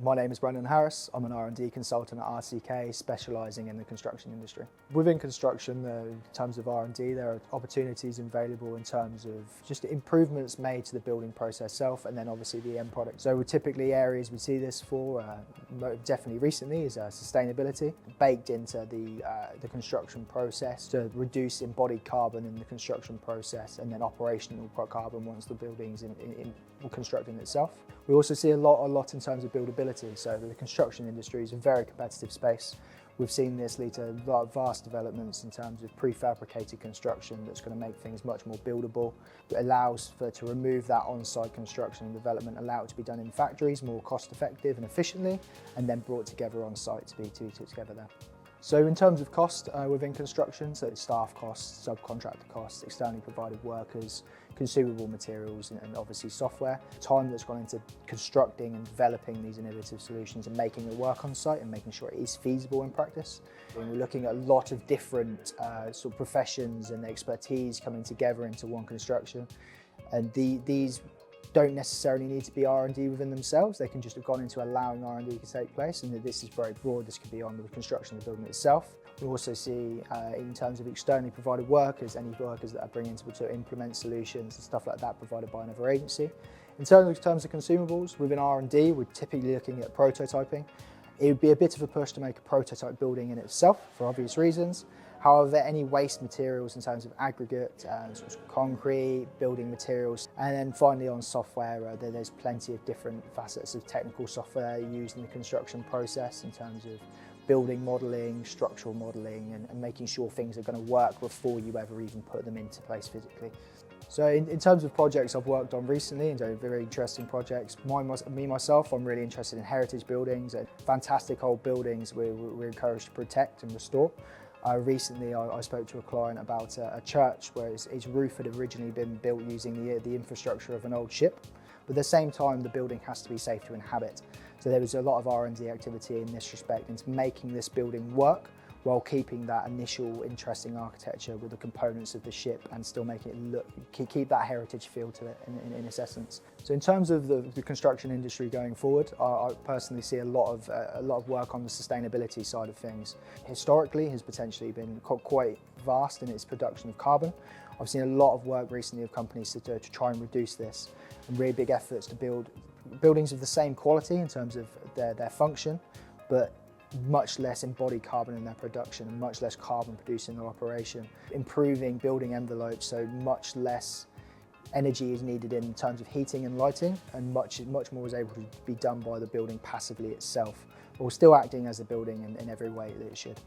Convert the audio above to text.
My name is Brendan Harris. I'm an R&D consultant at RCK, specialising in the construction industry. Within construction, in terms of R&D, there are opportunities available in terms of just improvements made to the building process itself, and then obviously the end product. So typically areas we see this for, definitely recently, is sustainability, baked into the construction process to reduce embodied carbon in the construction process, and then operational carbon once the building's in constructing itself. We also see a lot in terms of buildability. So the construction industry is a very competitive space. We've seen this lead to a lot of vast developments in terms of prefabricated construction that's going to make things much more buildable. It allows to remove that on-site construction and development, allow it to be done in factories more cost effective and efficiently, and then brought together on site to be together there. So in terms of cost within construction, so staff costs, subcontractor costs, externally provided workers, consumable materials, and obviously software. Time that's gone into constructing and developing these innovative solutions and making it work on site and making sure it is feasible in practice. And we're looking at a lot of different sort of professions and expertise coming together into one construction. And these don't necessarily need to be R&D within themselves. They can just have gone into allowing R&D to take place, and this is very broad. This could be on the construction of the building itself. We also see in terms of externally provided workers, any workers that are bringing to implement solutions and stuff like that provided by another agency. In terms of consumables, within R&D, we're typically looking at prototyping. It would be a bit of a push to make a prototype building in itself for obvious reasons. However, any waste materials in terms of aggregate, sort of concrete, building materials, and then finally on software, there's plenty of different facets of technical software used in the construction process in terms of building modelling, structural modelling, and making sure things are going to work before you ever even put them into place physically. So in terms of projects I've worked on recently, and very interesting projects, myself, I'm really interested in heritage buildings and fantastic old buildings we're encouraged to protect and restore. Recently I spoke to a client about a church where its roof had originally been built using the infrastructure of an old ship, but at the same time the building has to be safe to inhabit. So there was a lot of R&D activity in this respect into making this building work while keeping that initial interesting architecture with the components of the ship and still making it keep that heritage feel to it in its essence. So in terms of the construction industry going forward, I personally see a lot of work on the sustainability side of things. Historically has potentially been quite vast in its production of carbon. I've seen a lot of work recently of companies to try and reduce this, and really big efforts to build buildings of the same quality in terms of their function, but much less embodied carbon in their production and much less carbon produced in their operation. Improving building envelopes, so much less energy is needed in terms of heating and lighting, and much more is able to be done by the building passively itself, while still acting as a building in every way that it should.